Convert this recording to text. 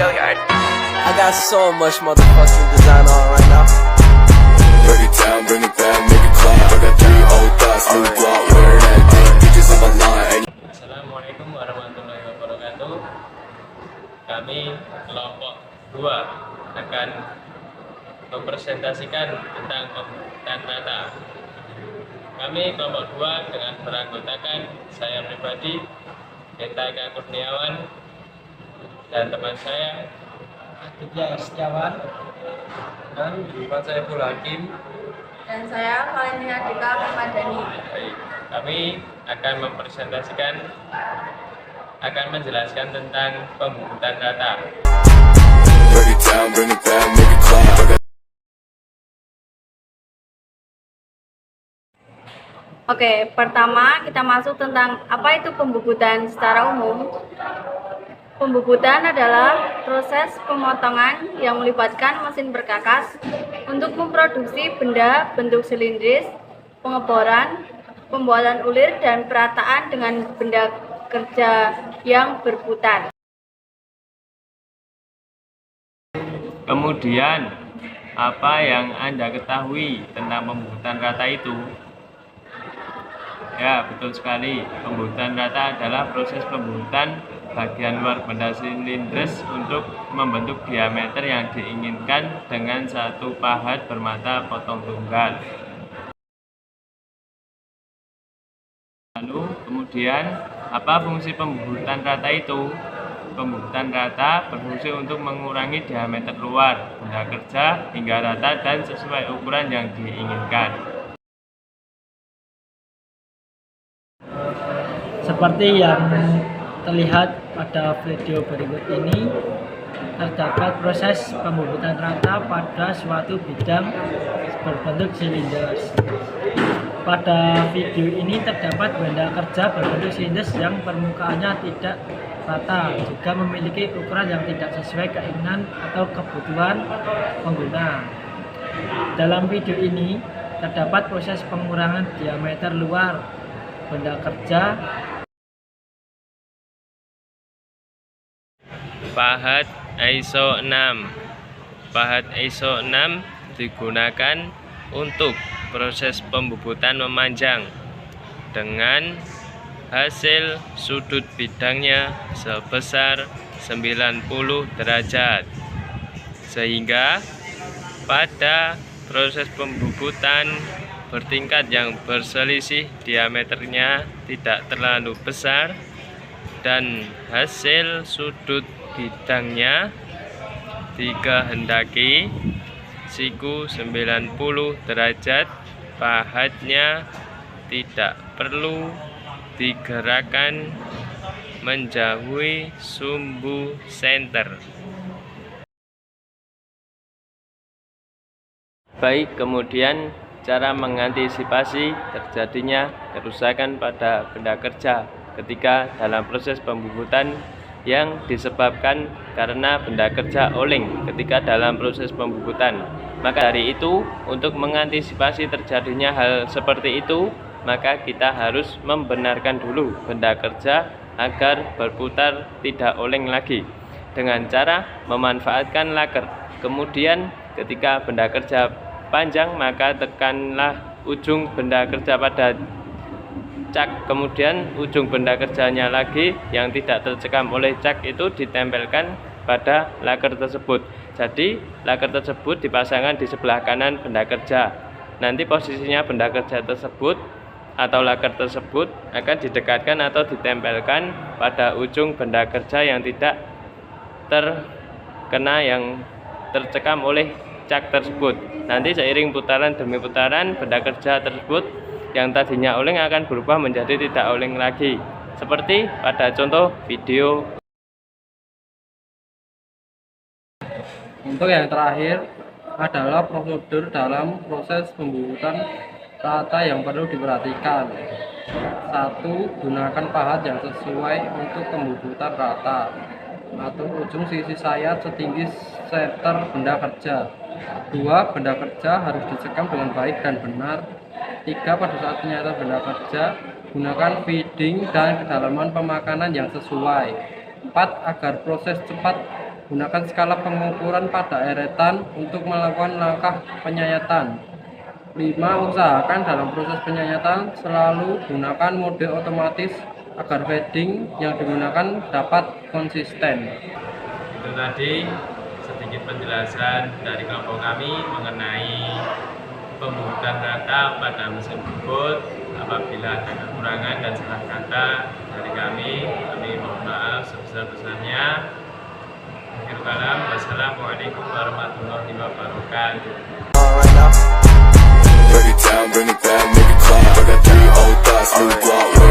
I got so much motherfucking design on right now. Break it down, bring it back, make it clap. I got 3 old thoughts, new block, wear that thing, bitches on my line. Assalamualaikum warahmatullahi wabarakatuh. Kami kelompok 2 akan mempresentasikan tentang pembuatan rata. Kami kelompok 2 dengan beranggotakan saya pribadi, Genta Eka Kurniawan, dan teman saya Aditya Setiawan, dan Ivan Saiful Hakim, dan saya Valentina Dika Permadani. Baik, kami akan menjelaskan tentang pembuatan rata. Break it down, bring it back, make it clap. I got Oke, pertama kita masuk tentang apa itu pembubutan secara umum. Pembubutan adalah proses pemotongan yang melibatkan mesin berkakas untuk memproduksi benda bentuk silindris, pengeboran, pembuatan ulir, dan perataan dengan benda kerja yang berputar. Kemudian, apa yang Anda ketahui tentang pembubutan rata itu? Ya, betul sekali. Pembubutan rata adalah proses pembubutan bagian luar benda silindris untuk membentuk diameter yang diinginkan dengan satu pahat bermata potong tunggal. Lalu, kemudian, apa fungsi pembubutan rata itu? Pembubutan rata berfungsi untuk mengurangi diameter luar benda kerja hingga rata dan sesuai ukuran yang diinginkan. seperti yang terlihat pada video berikut ini, terdapat proses pembubutan rata pada suatu bidang berbentuk silinders. Pada video ini terdapat benda kerja berbentuk silinders yang permukaannya tidak rata, juga memiliki ukuran yang tidak sesuai keinginan atau kebutuhan pengguna. Dalam video ini terdapat proses pengurangan diameter luar benda kerja. Pahat ISO 6. Pahat ISO 6 digunakan untuk proses pembubutan memanjang dengan hasil sudut bidangnya sebesar 90 derajat, sehingga pada proses pembubutan bertingkat yang berselisih diameternya tidak terlalu besar dan hasil sudut bidangnya dikehendaki siku 90 derajat, pahatnya tidak perlu digerakkan menjauhi sumbu senter. Baik, kemudian cara mengantisipasi terjadinya kerusakan pada benda kerja ketika dalam proses pembubutan yang disebabkan karena benda kerja oleng ketika dalam proses pembubutan. Maka dari itu, untuk mengantisipasi terjadinya hal seperti itu, maka kita harus membenarkan dulu benda kerja agar berputar tidak oleng lagi dengan cara memanfaatkan laker. Kemudian ketika benda kerja panjang, maka tekanlah ujung benda kerja pada cak, kemudian ujung benda kerjanya lagi yang tidak tercekam oleh cak itu ditempelkan pada laker tersebut. Jadi laker tersebut dipasangkan di sebelah kanan benda kerja. Nanti posisinya benda kerja tersebut atau laker tersebut akan didekatkan atau ditempelkan pada ujung benda kerja yang tidak terkena yang tercekam oleh cak tersebut. Nanti seiring putaran demi putaran, benda kerja tersebut yang tadinya oleng akan berubah menjadi tidak oleng lagi, seperti pada contoh video. Untuk yang terakhir adalah prosedur dalam proses pembubutan rata yang perlu diperhatikan. 1. Gunakan pahat yang sesuai untuk pembubutan rata. Atur ujung sisi sayat setinggi senter benda kerja. 2. Benda kerja harus dicekam dengan baik dan benar. 3. Pada saat penyayatan benda kerja, gunakan feeding dan kedalaman pemakanan yang sesuai. 4. Agar proses cepat Gunakan skala pengukuran pada eretan untuk melakukan langkah penyayatan. 5. Usahakan dalam proses penyayatan selalu gunakan mode otomatis agar fading yang digunakan dapat konsisten. Itu tadi sedikit penjelasan dari kelompok kami mengenai pembubutan rata pada mesin bubut. Apabila ada kekurangan dan salah kata dari kami mohon maaf sebesar-besarnya. Akhir kalam, wassalamualaikum warahmatullahi wabarakatuh. Right now. Break it down, bring it back, make it clap. I got 3 old thoughts, new block.